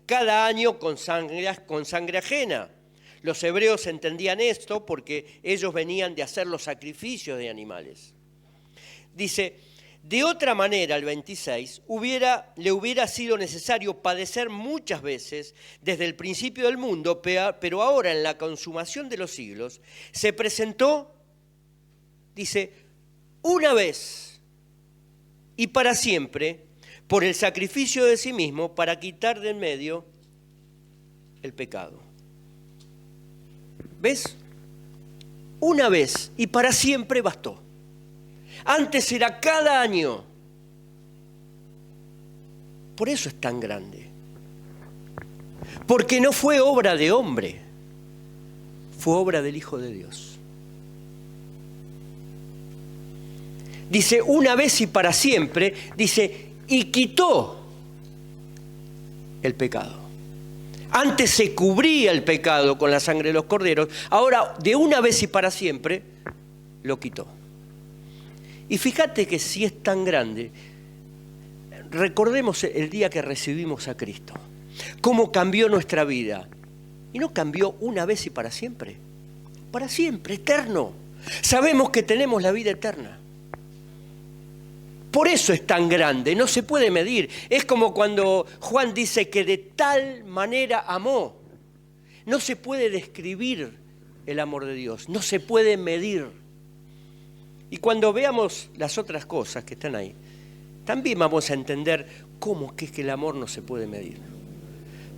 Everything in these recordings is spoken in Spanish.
cada año con sangre ajena. Los hebreos entendían esto porque ellos venían de hacer los sacrificios de animales. Dice, de otra manera, el 26, le hubiera sido necesario padecer muchas veces desde el principio del mundo, pero ahora en la consumación de los siglos se presentó, dice, una vez y para siempre, por el sacrificio de sí mismo, para quitar de en medio el pecado. ¿Ves? Una vez y para siempre bastó. Antes era cada año. Por eso es tan grande. Porque no fue obra de hombre, fue obra del Hijo de Dios. Dice, una vez y para siempre, dice, y quitó el pecado. Antes se cubría el pecado con la sangre de los corderos, ahora de una vez y para siempre lo quitó. Y fíjate que si es tan grande, recordemos el día que recibimos a Cristo, cómo cambió nuestra vida. Y no cambió una vez y para siempre, eterno. Sabemos que tenemos la vida eterna. Por eso es tan grande, no se puede medir. Es como cuando Juan dice que de tal manera amó. No se puede describir el amor de Dios, no se puede medir. Y cuando veamos las otras cosas que están ahí, también vamos a entender cómo es que el amor no se puede medir.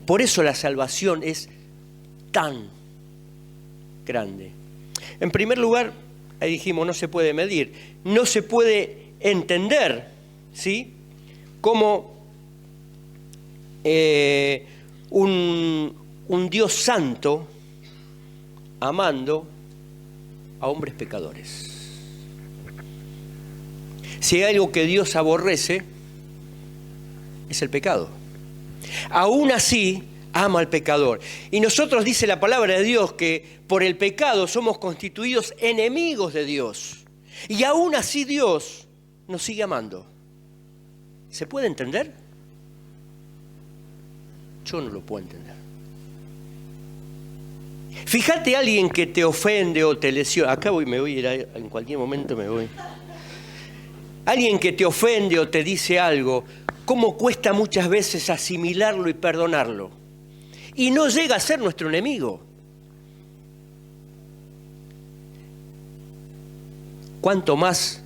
Por eso la salvación es tan grande. En primer lugar, ahí dijimos, no se puede medir, no se puede entender, ¿sí? Como un Dios santo amando a hombres pecadores. Si hay algo que Dios aborrece, es el pecado. Aún así, ama al pecador. Y nosotros, dice la palabra de Dios, que por el pecado somos constituidos enemigos de Dios. Y aún así Dios nos sigue amando. ¿Se puede entender? Yo no lo puedo entender. Fíjate a alguien que te ofende o te lesiona. Acá me voy a ir, en cualquier momento me voy. Alguien que te ofende o te dice algo, cómo cuesta muchas veces asimilarlo y perdonarlo. Y no llega a ser nuestro enemigo. ¿Cuánto más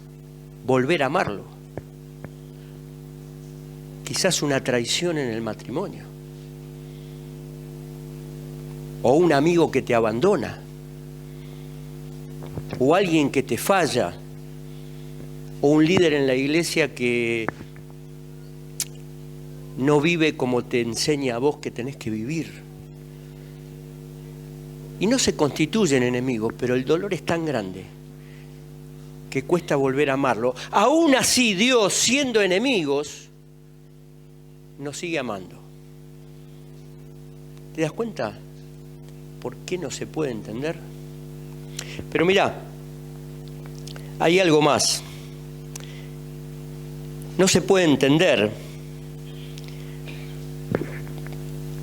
volver a amarlo? Quizás una traición en el matrimonio. O un amigo que te abandona. O alguien que te falla. O un líder en la iglesia que no vive como te enseña a vos que tenés que vivir. Y no se constituyen enemigos, pero el dolor es tan grande que cuesta volver a amarlo. Aún así, Dios, siendo enemigos, nos sigue amando. ¿Te das cuenta por qué no se puede entender? Pero mirá, hay algo más. No se puede entender.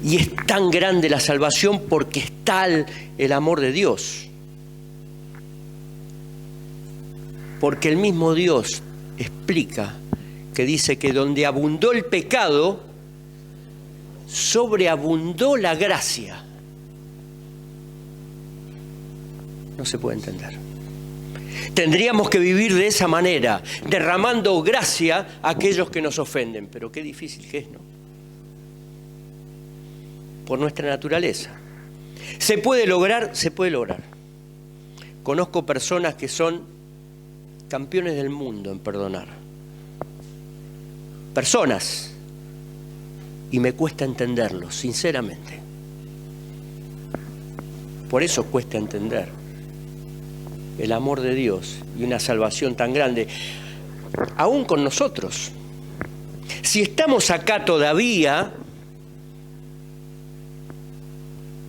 Y es tan grande la salvación porque es tal el amor de Dios. Porque el mismo Dios explica que dice que donde abundó el pecado, sobreabundó la gracia. No se puede entender. Tendríamos que vivir de esa manera, derramando gracia a aquellos que nos ofenden. Pero qué difícil que es, ¿no? Por nuestra naturaleza. ¿Se puede lograr? Se puede lograr. Conozco personas que son campeones del mundo en perdonar. Personas. Y me cuesta entenderlo, sinceramente. Por eso cuesta entender el amor de Dios y una salvación tan grande, aún con nosotros. Si estamos acá todavía,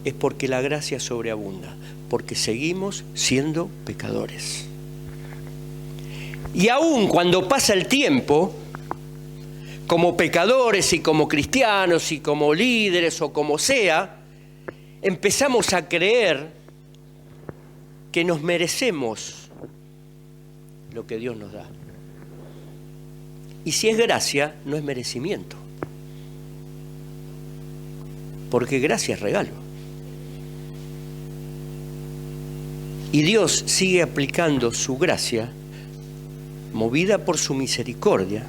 es porque la gracia sobreabunda, porque seguimos siendo pecadores. Y aún cuando pasa el tiempo, como pecadores y como cristianos y como líderes o como sea, empezamos a creer que nos merecemos lo que Dios nos da. Y si es gracia, no es merecimiento. Porque gracia es regalo. Y Dios sigue aplicando su gracia, movida por su misericordia,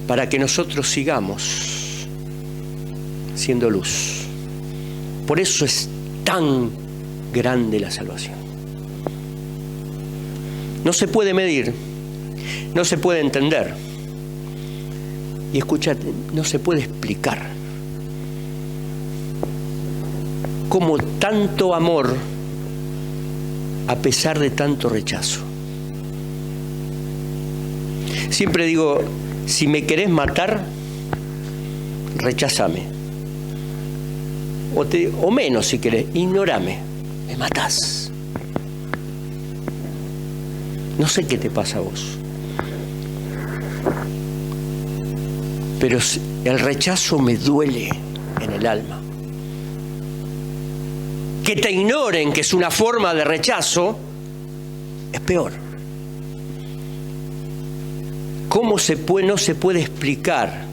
para que nosotros sigamos siendo luz. Por eso es tan grande la salvación. No se puede medir, no se puede entender. Y escúchate, no se puede explicar cómo tanto amor a pesar de tanto rechazo. Siempre digo, si me querés matar, recházame. O menos si querés, ignórame, me matás. No sé qué te pasa a vos. Pero el rechazo me duele en el alma. Que te ignoren, que es una forma de rechazo, es peor. ¿Cómo no se puede explicar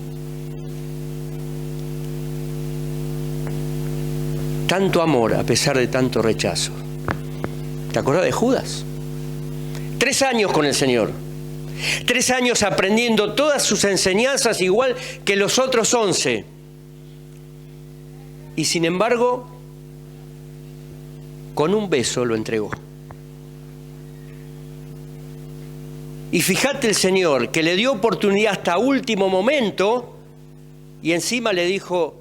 tanto amor a pesar de tanto rechazo? ¿Te acordás de Judas? 3 años con el Señor. 3 años aprendiendo todas sus enseñanzas igual que los otros 11. Y sin embargo, con un beso lo entregó. Y fíjate el Señor que le dio oportunidad hasta último momento y encima le dijo,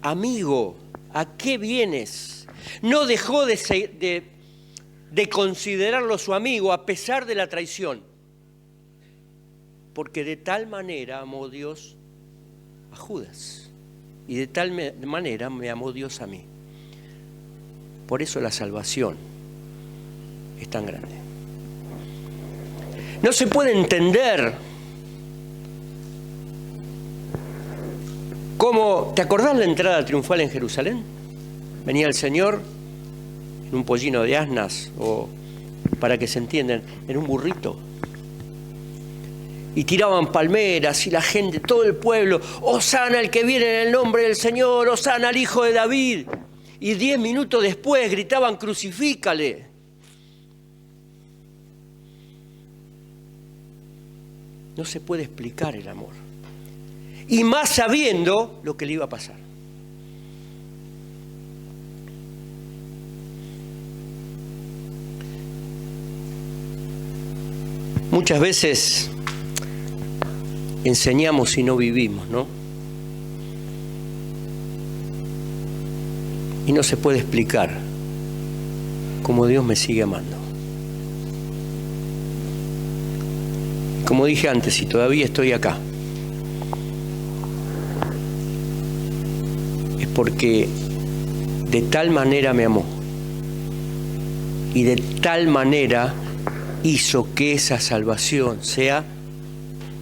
amigo, ¿a qué vienes? No dejó de considerarlo su amigo a pesar de la traición. Porque de tal manera amó Dios a Judas. Y de tal manera me amó Dios a mí. Por eso la salvación es tan grande. No se puede entender cómo... ¿Te acordás la entrada triunfal en Jerusalén? Venía el Señor en un pollino de asnas, o para que se entiendan, en un burrito. Y tiraban palmeras y la gente, todo el pueblo, Hosana el que viene en el nombre del Señor, Hosana al Hijo de David. Y 10 minutos después gritaban, crucifícale. No se puede explicar el amor. Y más sabiendo lo que le iba a pasar. Muchas veces enseñamos y no vivimos, ¿no? Y no se puede explicar cómo Dios me sigue amando. Como dije antes, y todavía estoy acá, es porque de tal manera me amó y de tal manera hizo que esa salvación sea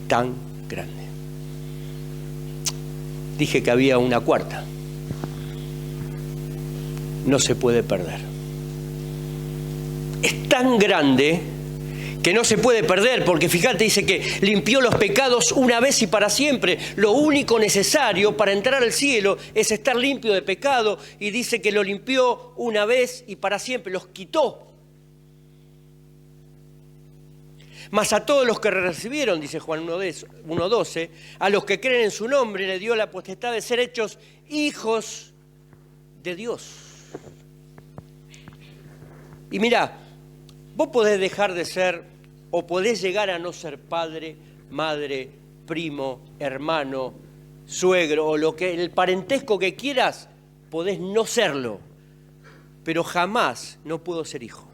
tan grande. Dije que había una cuarta. No se puede perder. Es tan grande que no se puede perder, porque fíjate, dice que limpió los pecados una vez y para siempre. Lo único necesario para entrar al cielo es estar limpio de pecado, y dice que lo limpió una vez y para siempre, los quitó. Mas a todos los que recibieron, dice Juan 1:12, a los que creen en su nombre le dio la potestad de ser hechos hijos de Dios. Y mirá, vos podés dejar de ser, o podés llegar a no ser padre, madre, primo, hermano, suegro, o el parentesco que quieras, podés no serlo, pero jamás no puedo ser hijo.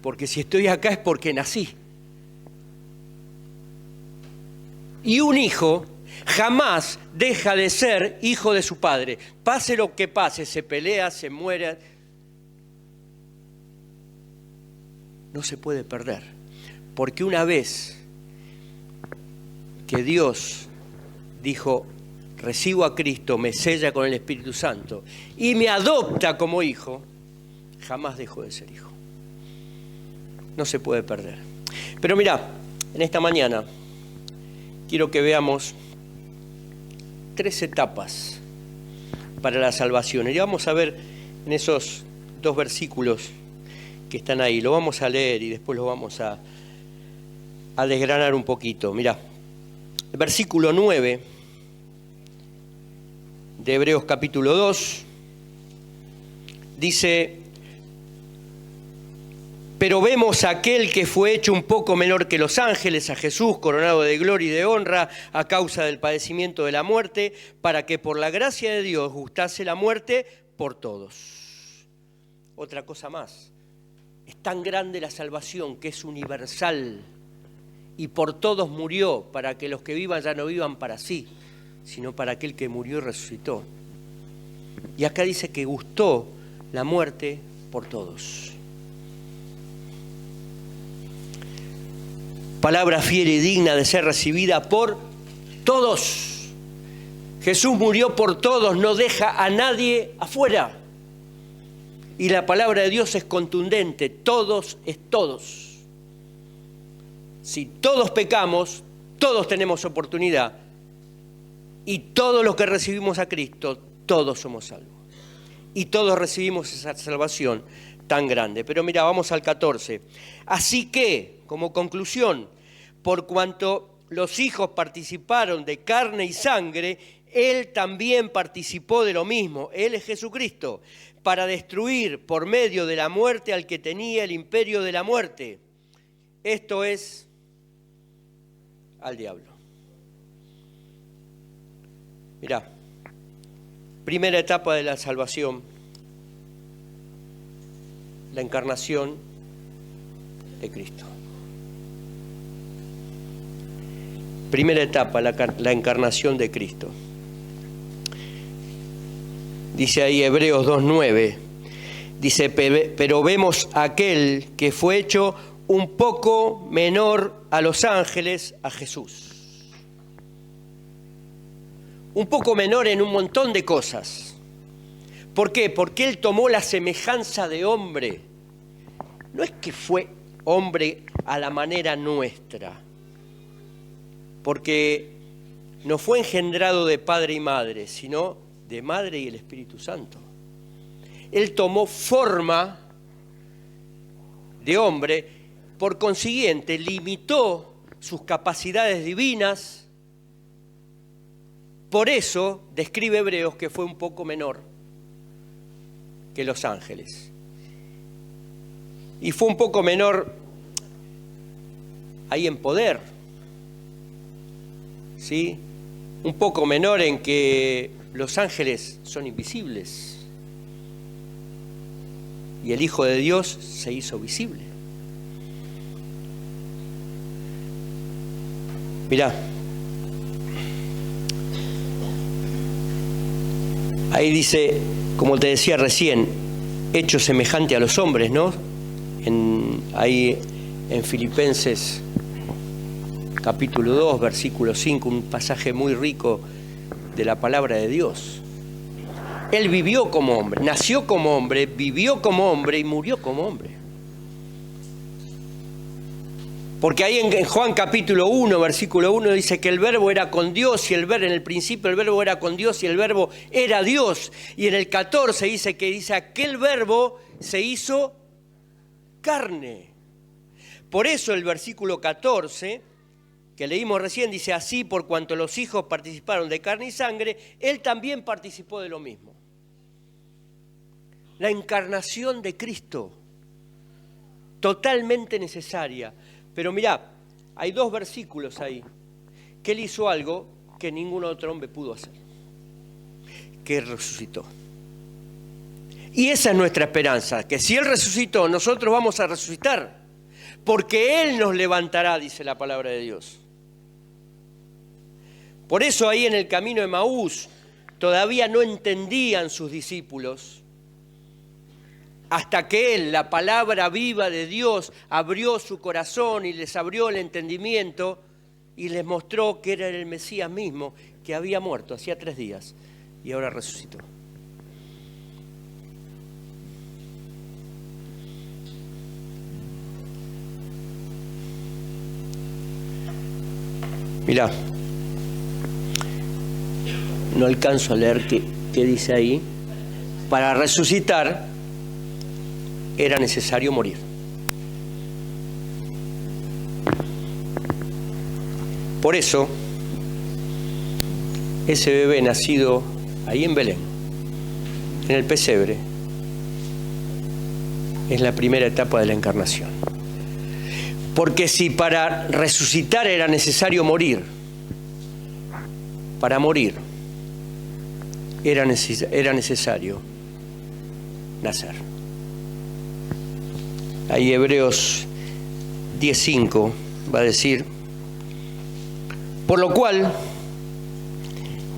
Porque si estoy acá es porque nací. Y un hijo jamás deja de ser hijo de su padre. Pase lo que pase, se pelea, se muere. no se puede perder. Porque una vez que Dios dijo, recibo a Cristo, me sella con el Espíritu Santo y me adopta como hijo, jamás dejó de ser hijo. No se puede perder. Pero mirá, en esta mañana quiero que veamos 3 etapas para la salvación. Y vamos a ver en esos 2 versículos que están ahí. Lo vamos a leer y después lo vamos a desgranar un poquito. Mirá, el versículo 9 de Hebreos capítulo 2 dice: pero vemos a aquel que fue hecho un poco menor que los ángeles, a Jesús, coronado de gloria y de honra a causa del padecimiento de la muerte, para que por la gracia de Dios gustase la muerte por todos. Otra cosa más, es tan grande la salvación que es universal y por todos murió, para que los que vivan ya no vivan para sí, sino para aquel que murió y resucitó. Y acá dice que gustó la muerte por todos. Palabra fiel y digna de ser recibida por todos. Jesús murió por todos, no deja a nadie afuera. Y la palabra de Dios es contundente, todos es todos. Si todos pecamos, todos tenemos oportunidad. Y todos los que recibimos a Cristo, todos somos salvos. Y todos recibimos esa salvación tan grande. Pero mira, vamos al 14. Así que, como conclusión, por cuanto los hijos participaron de carne y sangre, Él también participó de lo mismo. Él es Jesucristo, para destruir por medio de la muerte al que tenía el imperio de la muerte. Esto es al diablo. Mirá, primera etapa de la salvación, la encarnación de Cristo. Primera etapa, la encarnación de Cristo. Dice ahí Hebreos 2:9, dice, pero vemos a aquel que fue hecho un poco menor a los ángeles, a Jesús. Un poco menor en un montón de cosas. ¿Por qué? Porque Él tomó la semejanza de hombre. No es que fue hombre a la manera nuestra, porque no fue engendrado de padre y madre, sino de madre y el Espíritu Santo. Él tomó forma de hombre, por consiguiente limitó sus capacidades divinas. Por eso describe Hebreos que fue un poco menor que los ángeles. Y fue un poco menor ahí en poder, ¿sí? Un poco menor en que los ángeles son invisibles y el Hijo de Dios se hizo visible. Mirá, ahí dice, como te decía recién, hecho semejante a los hombres, ¿no? Ahí en Filipenses capítulo 2, versículo 5, un pasaje muy rico de la palabra de Dios. Él vivió como hombre, nació como hombre, vivió como hombre y murió como hombre. Porque ahí en Juan capítulo 1, versículo 1 dice que el verbo era con Dios y en el principio el verbo era con Dios y el verbo era Dios. Y en el 14 dice aquel verbo se hizo carne. Por eso el versículo 14 que leímos recién dice, así por cuanto los hijos participaron de carne y sangre, Él también participó de lo mismo. La encarnación de Cristo, totalmente necesaria. Pero mirá, hay 2 versículos ahí, que Él hizo algo que ningún otro hombre pudo hacer, que resucitó. Y esa es nuestra esperanza, que si Él resucitó, nosotros vamos a resucitar, porque Él nos levantará, dice la palabra de Dios. Por eso ahí en el camino de Emaús todavía no entendían sus discípulos hasta que Él, la palabra viva de Dios, abrió su corazón y les abrió el entendimiento y les mostró que era el Mesías mismo, que había muerto hacía 3 días y ahora resucitó. Mirá, no alcanzo a leer qué dice ahí. Para resucitar era necesario morir. Por eso, ese bebé nacido ahí en Belén, en el pesebre, es la primera etapa de la encarnación. Porque si para resucitar era necesario morir, para morir era necesario nacer. Ahí Hebreos 10:5 va a decir: por lo cual,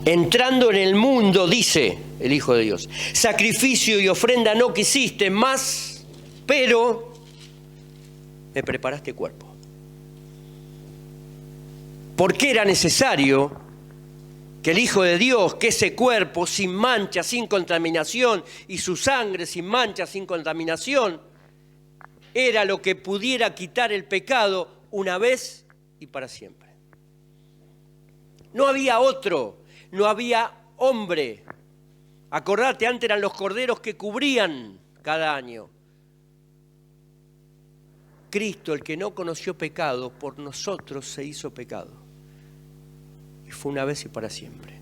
entrando en el mundo, dice el Hijo de Dios, sacrificio y ofrenda no quisiste más, pero me preparaste cuerpo. Porque era necesario que el Hijo de Dios, que ese cuerpo sin mancha, sin contaminación, y su sangre sin mancha, sin contaminación, era lo que pudiera quitar el pecado una vez y para siempre. No había otro, no había hombre. Acordate, antes eran los corderos que cubrían cada año. Cristo, el que no conoció pecado, por nosotros se hizo pecado. Y fue una vez y para siempre.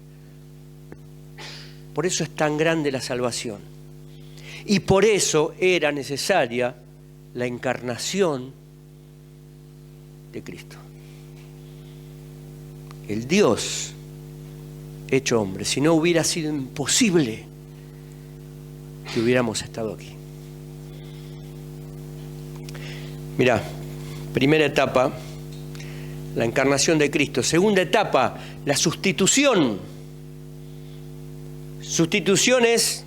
Por eso es tan grande la salvación. Y por eso era necesaria la encarnación de Cristo. El Dios hecho hombre. Si no, hubiera sido imposible que hubiéramos estado aquí. Mirá, primera etapa, la encarnación de Cristo. Segunda etapa, la sustitución. Sustitución es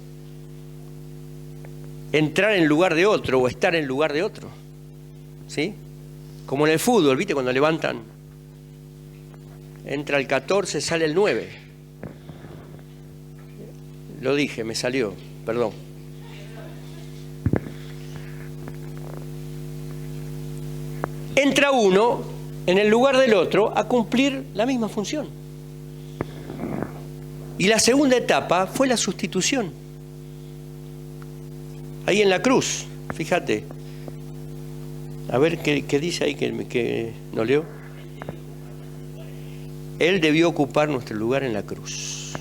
entrar en lugar de otro o estar en lugar de otro. ¿Sí? Como en el fútbol, ¿viste? Cuando levantan, entra el 14, sale el 9. Lo dije, me salió, perdón. Entra uno en el lugar del otro a cumplir la misma función. Y la segunda etapa fue la sustitución. Ahí en la cruz, fíjate. A ver qué dice ahí que no leo. Él debió ocupar nuestro lugar en la cruz.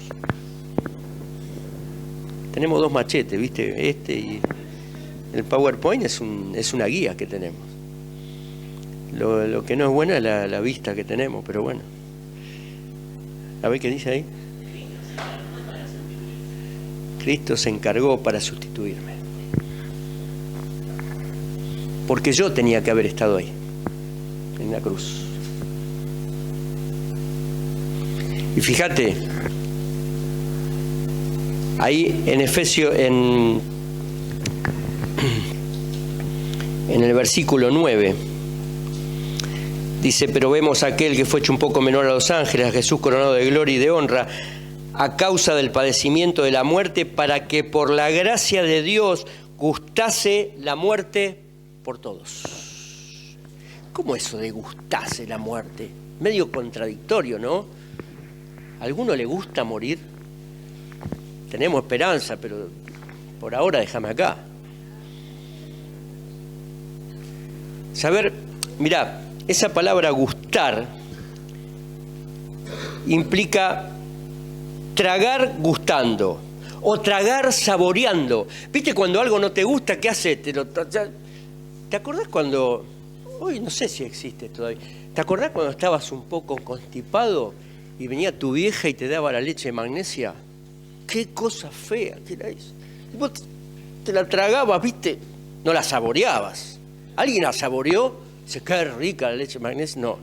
Tenemos 2 machetes, ¿viste? Este y el PowerPoint es una guía que tenemos. Lo que no es bueno es la vista que tenemos, pero bueno. A ver qué dice ahí. Cristo se encargó para sustituirme. Porque yo tenía que haber estado ahí, en la cruz. Y fíjate, ahí en Efesios, en el versículo 9, dice: pero vemos a aquel que fue hecho un poco menor a los ángeles, a Jesús coronado de gloria y de honra, a causa del padecimiento de la muerte, para que por la gracia de Dios gustase la muerte por todos. ¿Cómo eso de gustase la muerte? Medio contradictorio, ¿no? ¿A alguno le gusta morir? Tenemos esperanza, pero por ahora déjame acá. Saber, mirá, esa palabra gustar implica tragar gustando o tragar saboreando. ¿Viste cuando algo no te gusta, qué haces? ¿Te acordás cuando, hoy no sé si existe todavía, ¿te acordás cuando estabas un poco constipado y venía tu vieja y te daba la leche de magnesia? Qué cosa fea que era eso. Y vos te la tragabas, ¿viste? No la saboreabas. ¿Alguien la saboreó? ¿Se cae rica la leche de magnesia? No.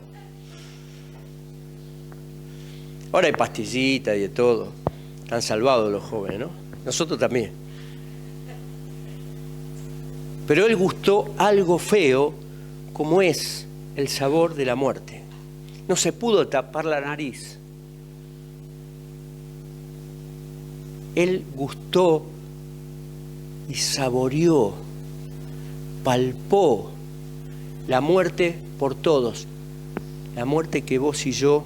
Ahora hay pastillitas y de todo. Están salvados los jóvenes, ¿no? Nosotros también. Pero él gustó algo feo, como es el sabor de la muerte. No se pudo tapar la nariz. Él gustó y saboreó, palpó la muerte por todos, la muerte que vos y yo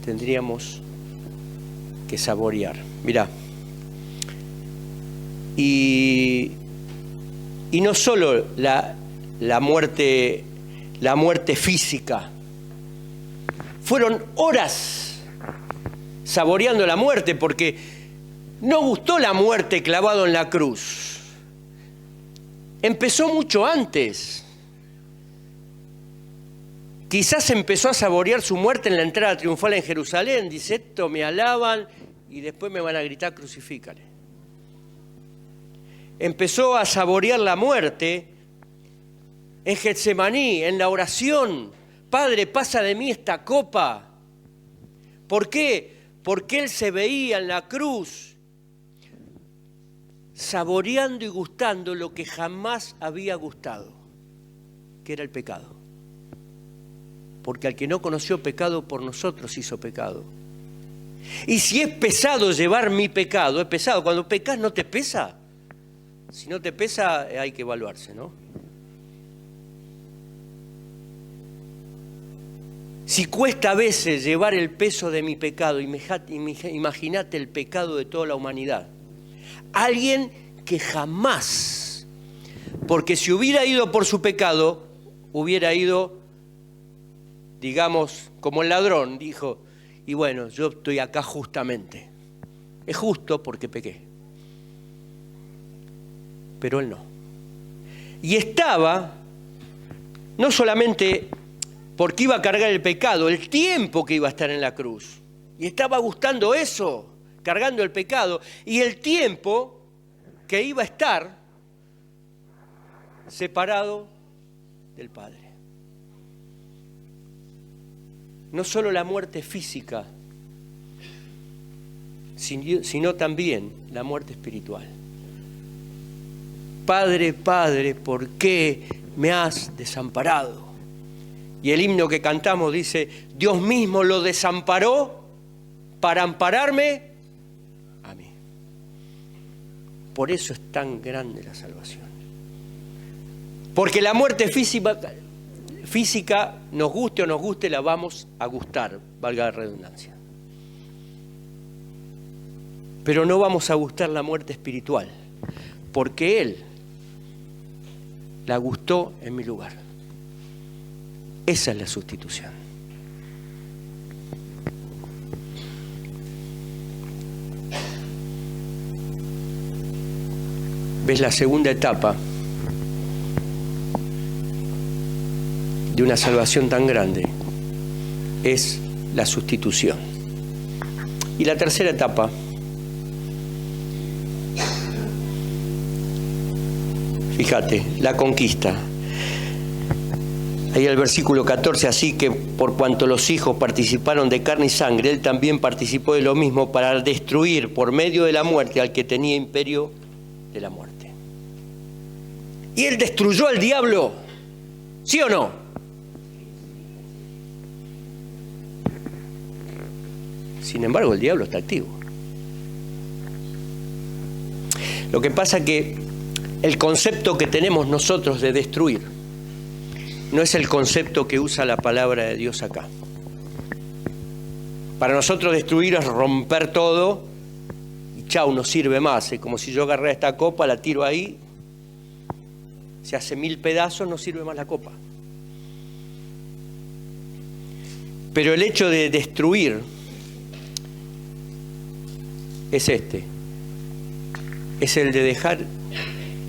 tendríamos que saborear. Mirá, y no solo la muerte física, fueron horas saboreando la muerte, porque no gustó la muerte clavado en la cruz. Empezó mucho antes. Quizás empezó a saborear su muerte en la entrada triunfal en Jerusalén. Dice, esto me alaban y después me van a gritar, crucifícale. Empezó a saborear la muerte en Getsemaní, en la oración. Padre, pasa de mí esta copa. ¿Por qué? Porque él se veía en la cruz saboreando y gustando lo que jamás había gustado, que era el pecado. Porque al que no conoció pecado, por nosotros hizo pecado. Y si es pesado llevar mi pecado, es pesado. Cuando pecas no te pesa. Si no te pesa, hay que evaluarse, ¿no? Si cuesta a veces llevar el peso de mi pecado, imagínate el pecado de toda la humanidad. Alguien que jamás, porque si hubiera ido por su pecado, hubiera ido, digamos, como el ladrón, dijo, y bueno, yo estoy acá justamente. Es justo porque pequé. Pero él no. Y estaba, no solamente porque iba a cargar el pecado, el tiempo que iba a estar en la cruz. Y estaba gustando eso, cargando el pecado, y el tiempo que iba a estar separado del Padre. No solo la muerte física, sino también la muerte espiritual. Padre, Padre, ¿por qué me has desamparado? Y el himno que cantamos dice, Dios mismo lo desamparó para ampararme a mí. Por eso es tan grande la salvación. Porque la muerte física, nos guste o nos guste, la vamos a gustar, valga la redundancia. Pero no vamos a gustar la muerte espiritual, porque Él la gustó en mi lugar. Esa es la sustitución. ¿Ves? La segunda etapa de una salvación tan grande es la sustitución. Y la tercera etapa fíjate, la conquista. Ahí el versículo 14, así que por cuanto los hijos participaron de carne y sangre, él también participó de lo mismo para destruir por medio de la muerte al que tenía imperio de la muerte. Y él destruyó al diablo, ¿sí o no? Sin embargo, el diablo está activo. Lo que pasa es que el concepto que tenemos nosotros de destruir no es el concepto que usa la palabra de Dios acá. Para nosotros destruir es romper todo y chau, no sirve más. Es como si yo agarrara esta copa, la tiro ahí, se hace 1000 pedazos, no sirve más la copa. Pero el hecho de destruir es es el de dejar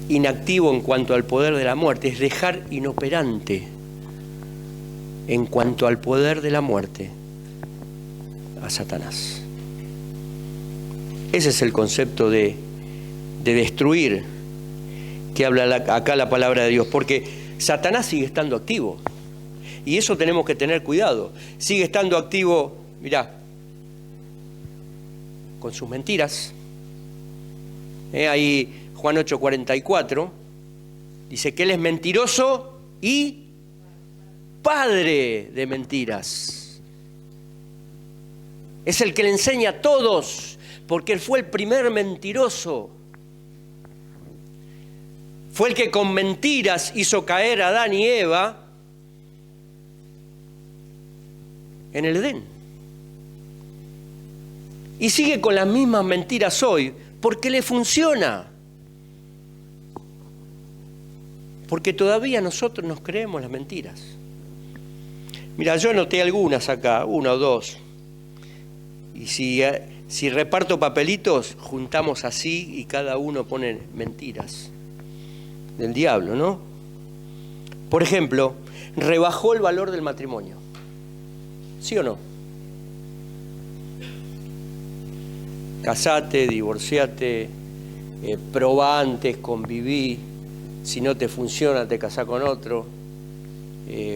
inactivo en cuanto al poder de la muerte, es dejar inoperante en cuanto al poder de la muerte a Satanás. Ese es el concepto de destruir que habla acá la palabra de Dios, porque Satanás sigue estando activo y eso tenemos que tener cuidado. Sigue estando activo, mirá, con sus mentiras. Ahí Juan 8:44, Dice que él es mentiroso y padre de mentiras. Es el que le enseña a todos, porque él fue el primer mentiroso. Fue el que con mentiras hizo caer a Adán y Eva en el Edén. Y sigue con las mismas mentiras hoy, porque le funciona. Porque todavía nosotros nos creemos las mentiras. Mira, yo anoté algunas acá, una o dos. Y si reparto papelitos, juntamos así y cada uno pone mentiras del diablo, ¿no? Por ejemplo, rebajó el valor del matrimonio. ¿Sí o no? Casate, divorciate, probá antes, conviví. Si no te funciona, te casás con otro.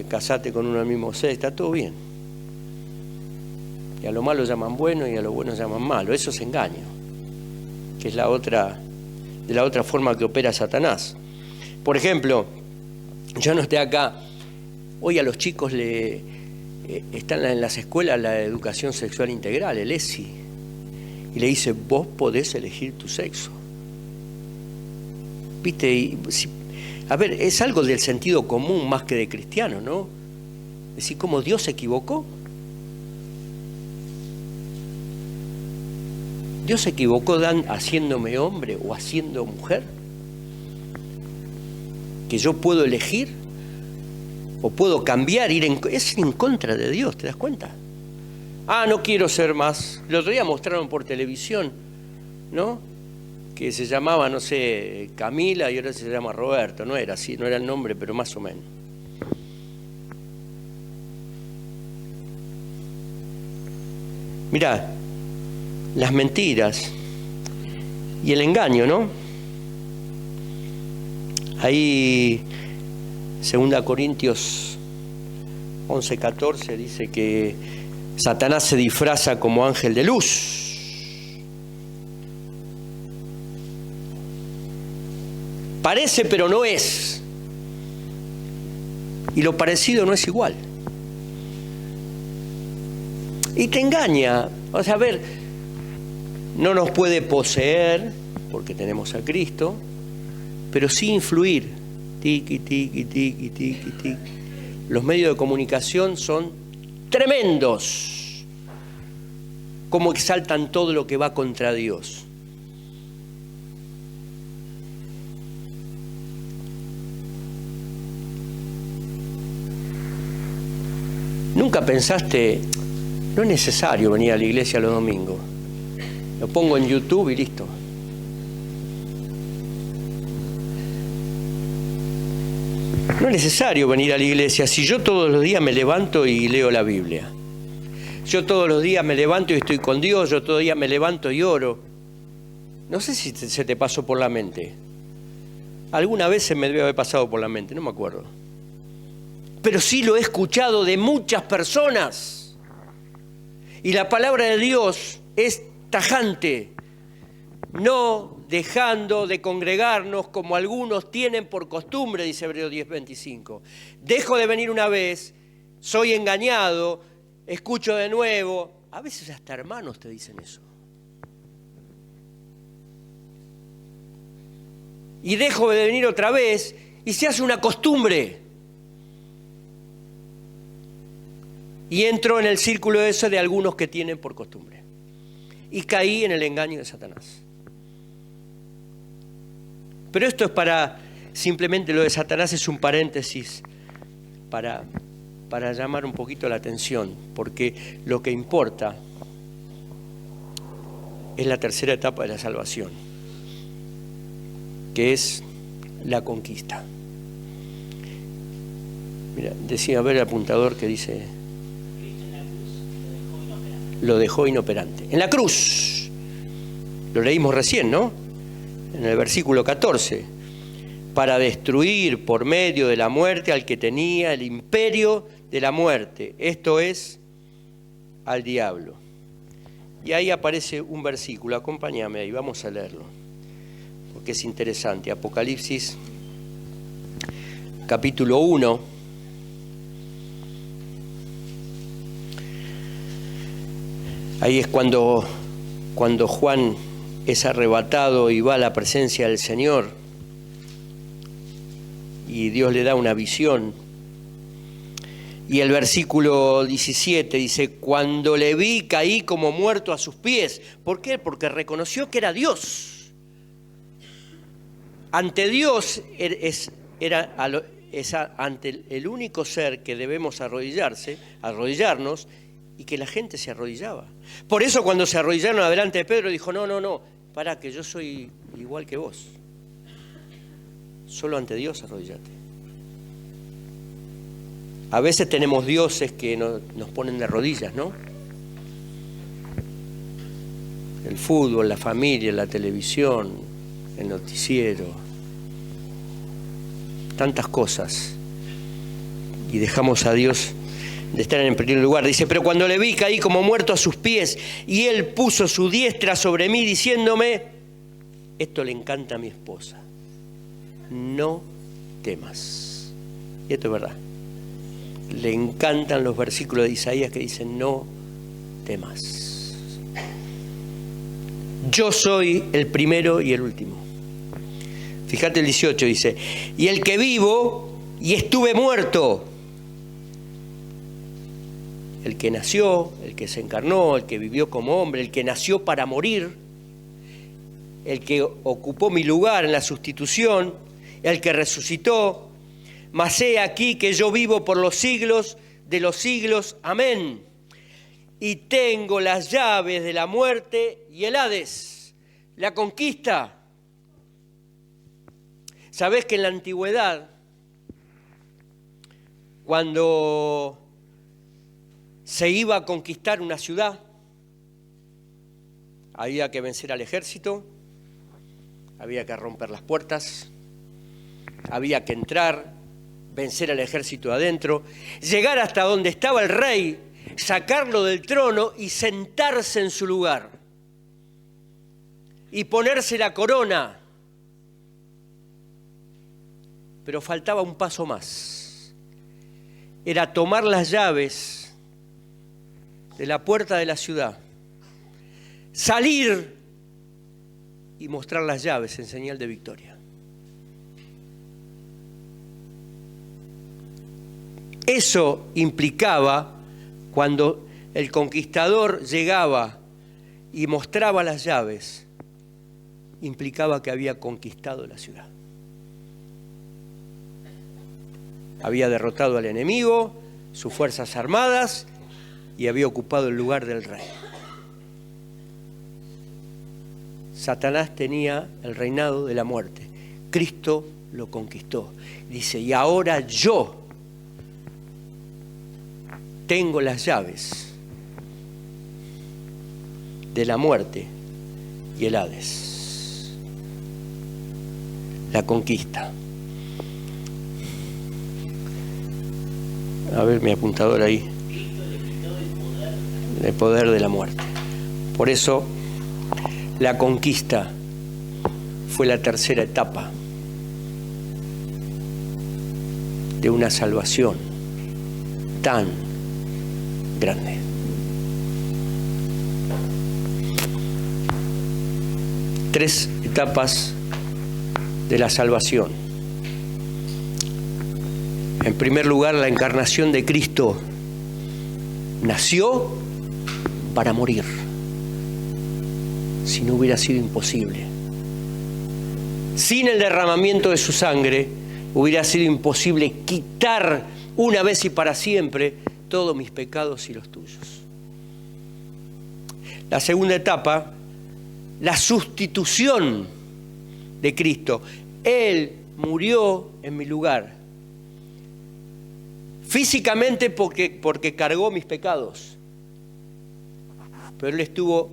Casate con uno del mismo sexo, está todo bien. Y a lo malo llaman bueno y a lo bueno llaman malo. Eso es engaño, que es de la otra forma que opera Satanás. Por ejemplo, yo no estoy acá, hoy a los chicos están en las escuelas la educación sexual integral, el ESI, y le dice, vos podés elegir tu sexo. ¿Viste? A ver, es algo del sentido común más que de cristiano, ¿no? Es decir, ¿cómo Dios se equivocó? ¿Dios se equivocó haciéndome hombre o haciendo mujer? ¿Que yo puedo elegir? ¿O puedo cambiar? Es en contra de Dios, ¿te das cuenta? Ah, no quiero ser más. El otro día mostraron por televisión, ¿no? Que se llamaba, no sé, Camila y ahora se llama Roberto. No era así, no era el nombre, pero más o menos. Mirá, las mentiras y el engaño, ¿no? Ahí, 2 Corintios 11:14 dice que Satanás se disfraza como ángel de luz. Parece, pero no es. Y lo parecido no es igual. Y te engaña. O sea, a ver, no nos puede poseer, porque tenemos a Cristo, pero sí influir. Tiki, tiki, tiki, tiki, tiki. Los medios de comunicación son tremendos. Cómo exaltan todo lo que va contra Dios. ¿Nunca pensaste, no es necesario venir a la iglesia los domingos? Lo pongo en YouTube y listo. No es necesario venir a la iglesia si yo todos los días me levanto y leo la Biblia. Yo todos los días me levanto y estoy con Dios, yo todos los días me levanto y oro. No sé si se te pasó por la mente. Alguna vez se me debe haber pasado por la mente, no me acuerdo. Pero sí lo he escuchado de muchas personas. Y la palabra de Dios es tajante. No dejando de congregarnos como algunos tienen por costumbre, dice Hebreos 10:25. Dejo de venir una vez, soy engañado, escucho de nuevo. A veces hasta hermanos te dicen eso. Y dejo de venir otra vez y se hace una costumbre. Y entro en el círculo ese de algunos que tienen por costumbre. Y caí en el engaño de Satanás. Pero esto es simplemente lo de Satanás es un paréntesis para llamar un poquito la atención, porque lo que importa es la tercera etapa de la salvación, que es la conquista. Mira, decía, a ver el apuntador que dice... Lo dejó inoperante. En la cruz, lo leímos recién, ¿no? En el versículo 14, para destruir por medio de la muerte al que tenía el imperio de la muerte, esto es, al diablo. Y ahí aparece un versículo, acompáñame ahí, vamos a leerlo, porque es interesante. Apocalipsis capítulo 1. Ahí es cuando Juan es arrebatado y va a la presencia del Señor y Dios le da una visión. Y el versículo 17 dice, cuando le vi caí como muerto a sus pies. ¿Por qué? Porque reconoció que era Dios. Ante Dios era ante el único ser que debemos arrodillarnos, y que la gente se arrodillaba. Por eso cuando se arrodillaron adelante de Pedro dijo, no, pará, que yo soy igual que vos. Solo ante Dios arrodillate. A veces tenemos dioses que nos ponen de rodillas, ¿no? El fútbol, la familia, la televisión, el noticiero, tantas cosas. Y dejamos a Dios de estar en el primer lugar. Dice, pero cuando le vi caí como muerto a sus pies, y él puso su diestra sobre mí diciéndome, esto le encanta a mi esposa, no temas. Y esto es verdad. Le encantan los versículos de Isaías que dicen, no temas. Yo soy el primero y el último. Fíjate el 18, dice, y el que vivo y estuve muerto. El que nació, el que se encarnó, el que vivió como hombre, el que nació para morir, el que ocupó mi lugar en la sustitución, el que resucitó, mas he aquí que yo vivo por los siglos de los siglos. Amén. Y tengo las llaves de la muerte y el Hades, la conquista. ¿Sabés que en la antigüedad, cuando se iba a conquistar una ciudad, había que vencer al ejército, había que romper las puertas, había que entrar, vencer al ejército adentro, llegar hasta donde estaba el rey, sacarlo del trono y sentarse en su lugar y ponerse la corona. Pero faltaba un paso más, era tomar las llaves de la puerta de la ciudad, salir y mostrar las llaves en señal de victoria. Eso implicaba, cuando el conquistador llegaba y mostraba las llaves, implicaba que había conquistado la ciudad. Había derrotado al enemigo, sus fuerzas armadas, y había ocupado el lugar del rey. Satanás tenía el reinado de la muerte. Cristo lo conquistó. Dice, y ahora yo tengo las llaves de la muerte y el Hades. La conquista. A ver mi apuntador ahí. El poder de la muerte. Por eso la conquista fue la tercera etapa de una salvación tan grande. Tres etapas de la salvación. En primer lugar, la encarnación de Cristo nació para morir. Si no hubiera sido imposible. Sin el derramamiento de su sangre, hubiera sido imposible quitar una vez y para siempre todos mis pecados y los tuyos. La segunda etapa, la sustitución de Cristo. Él murió en mi lugar. Físicamente porque cargó mis pecados. Pero Él estuvo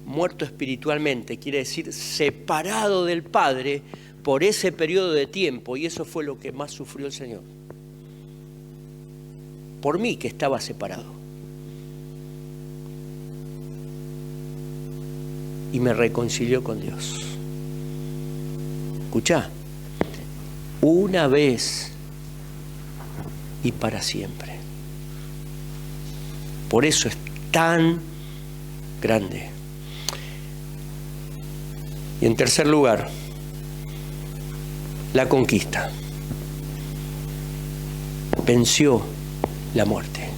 muerto espiritualmente, quiere decir separado del Padre por ese periodo de tiempo, y eso fue lo que más sufrió el Señor. Por mí, que estaba separado. Y me reconcilió con Dios. Escuchá, una vez y para siempre. Por eso es tan grande. Y en tercer lugar, la conquista. Venció la muerte.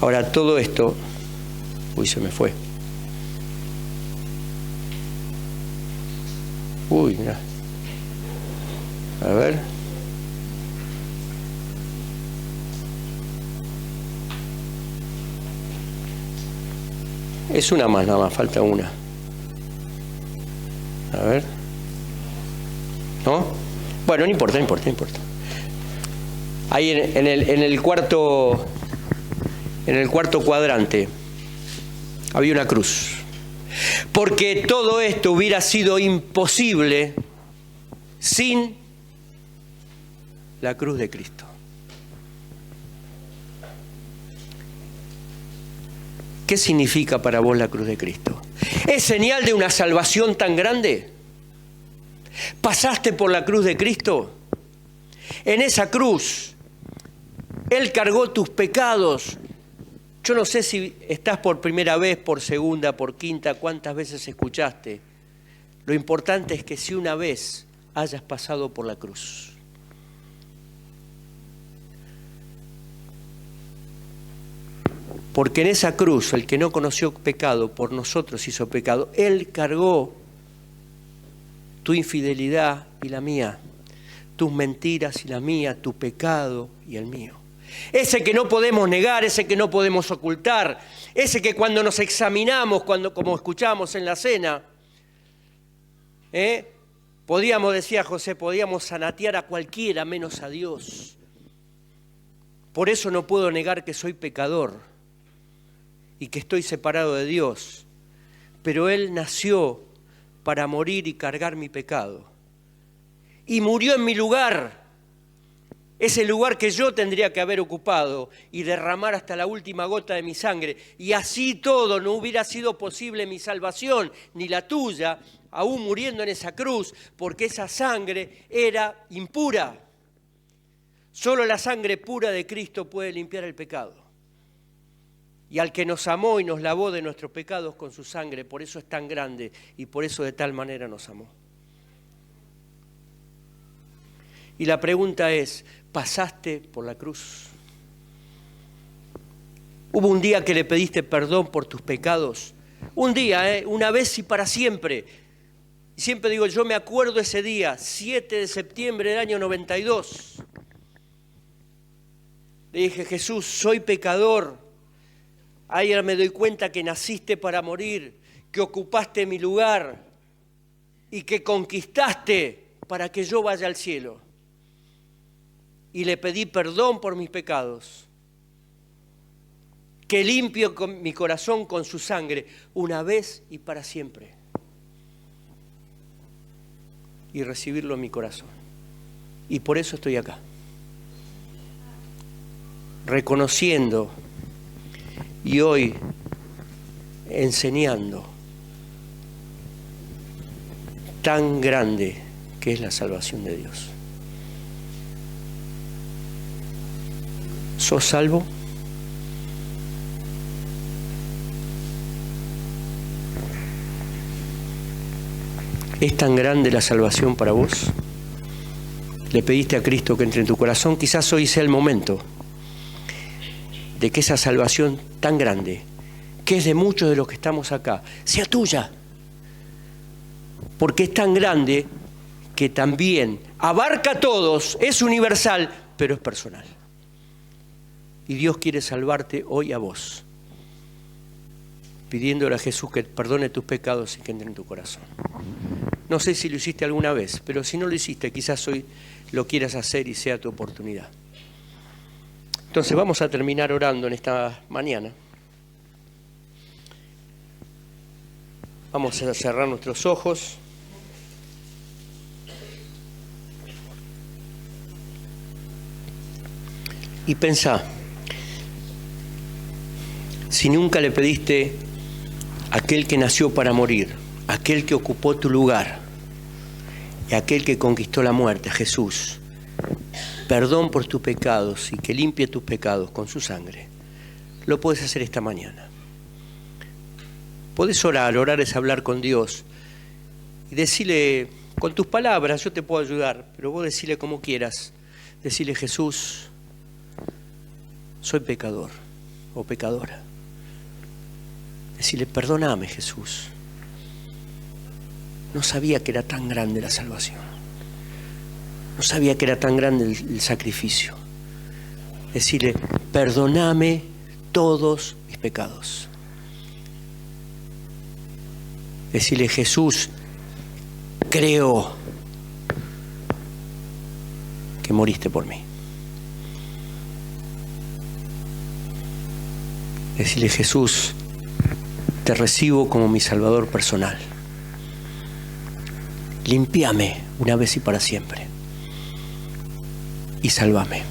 Ahora todo esto, se me fue. Mirá. A ver. Es una más, nada más, falta una. A ver. ¿No? Bueno, no importa. Ahí en el cuarto cuadrante había una cruz. Porque todo esto hubiera sido imposible sin la cruz de Cristo. ¿Qué significa para vos la cruz de Cristo? ¿Es señal de una salvación tan grande? ¿Pasaste por la cruz de Cristo? En esa cruz, Él cargó tus pecados. Yo no sé si estás por primera vez, por segunda, por quinta, cuántas veces escuchaste. Lo importante es que si una vez hayas pasado por la cruz. Porque en esa cruz, el que no conoció pecado, por nosotros hizo pecado. Él cargó tu infidelidad y la mía, tus mentiras y la mía, tu pecado y el mío. Ese que no podemos negar, ese que no podemos ocultar, ese que cuando nos examinamos, como escuchamos en la cena, decía José, podíamos zanatear a cualquiera menos a Dios. Por eso no puedo negar que soy pecador y que estoy separado de Dios. Pero Él nació para morir y cargar mi pecado. Y murió en mi lugar. Ese lugar que yo tendría que haber ocupado y derramar hasta la última gota de mi sangre. Y así todo no hubiera sido posible mi salvación, ni la tuya, aún muriendo en esa cruz, porque esa sangre era impura. Solo la sangre pura de Cristo puede limpiar el pecado. Y al que nos amó y nos lavó de nuestros pecados con su sangre, por eso es tan grande y por eso de tal manera nos amó. Y la pregunta es, ¿pasaste por la cruz? ¿Hubo un día que le pediste perdón por tus pecados? Un día, una vez y para siempre. Y siempre digo, yo me acuerdo ese día, 7 de septiembre del año 92. Le dije, Jesús, soy pecador. Ahora me doy cuenta que naciste para morir, que ocupaste mi lugar y que conquistaste para que yo vaya al cielo. Y le pedí perdón por mis pecados, que limpio mi corazón con su sangre una vez y para siempre. Y recibirlo en mi corazón. Y por eso estoy acá, reconociendo y hoy enseñando tan grande que es la salvación de Dios. ¿Sos salvo? ¿Es tan grande la salvación para vos? ¿Le pediste a Cristo que entre en tu corazón? Quizás hoy sea el momento de que esa salvación tan grande, que es de muchos de los que estamos acá, sea tuya. Porque es tan grande que también abarca a todos, es universal, pero es personal. Y Dios quiere salvarte hoy a vos, pidiéndole a Jesús que perdone tus pecados y que entre en tu corazón. No sé si lo hiciste alguna vez, pero si no lo hiciste, quizás hoy lo quieras hacer y sea tu oportunidad. Entonces vamos a terminar orando en esta mañana. Vamos a cerrar nuestros ojos. Y pensá, si nunca le pediste a aquel que nació para morir, a aquel que ocupó tu lugar y a aquel que conquistó la muerte, a Jesús, perdón por tus pecados y que limpie tus pecados con su sangre, lo puedes hacer esta mañana. Podés orar es hablar con Dios y decirle con tus palabras, yo te puedo ayudar, pero vos decirle como quieras, decirle: Jesús, soy pecador o pecadora. Decirle: perdóname, Jesús. No sabía que era tan grande la salvación. No sabía que era tan grande el sacrificio. Decirle: perdóname todos mis pecados. Decirle: Jesús, creo que moriste por mí. Decirle: Jesús, te recibo como mi Salvador personal. Límpiame una vez y para siempre. Y sálvame.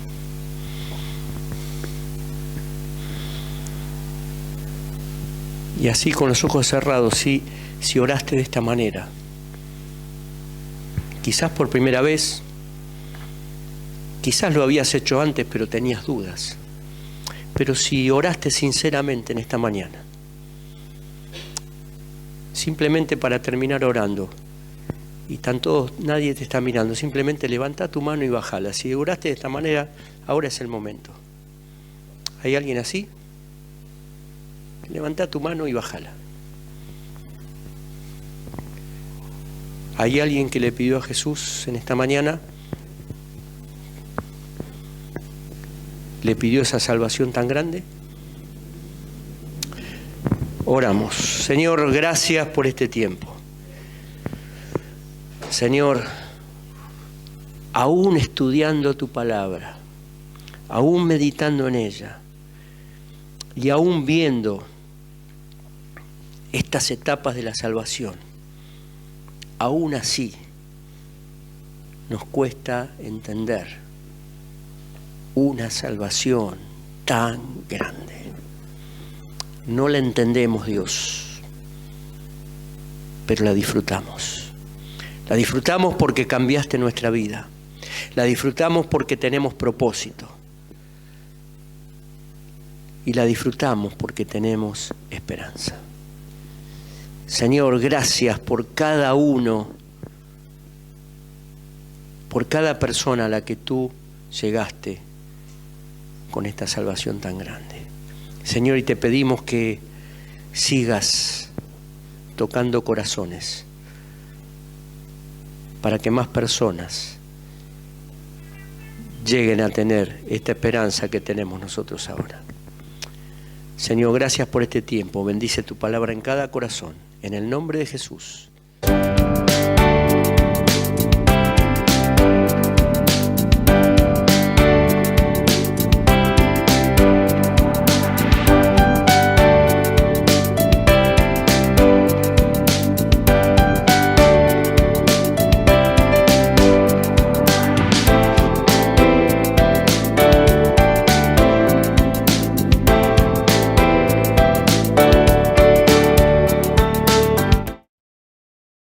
Y así, con los ojos cerrados, si oraste de esta manera, quizás por primera vez, quizás lo habías hecho antes pero tenías dudas, pero si oraste sinceramente en esta mañana, simplemente para terminar orando, y nadie te está mirando, simplemente levanta tu mano y bájala. Si oraste de esta manera, ahora es el momento. ¿Hay alguien así? Levanta tu mano y bájala. ¿Hay alguien que le pidió a Jesús en esta mañana? ¿Le pidió esa salvación tan grande? Oramos. Señor, gracias por este tiempo. Señor, aún estudiando tu palabra, aún meditando en ella y aún viendo estas etapas de la salvación, aún así nos cuesta entender una salvación tan grande. No la entendemos, Dios, pero la disfrutamos. La disfrutamos porque cambiaste nuestra vida. La disfrutamos porque tenemos propósito. Y la disfrutamos porque tenemos esperanza. Señor, gracias por cada uno, por cada persona a la que tú llegaste con esta salvación tan grande. Señor, y te pedimos que sigas tocando corazones para que más personas lleguen a tener esta esperanza que tenemos nosotros ahora. Señor, gracias por este tiempo. Bendice tu palabra en cada corazón. En el nombre de Jesús.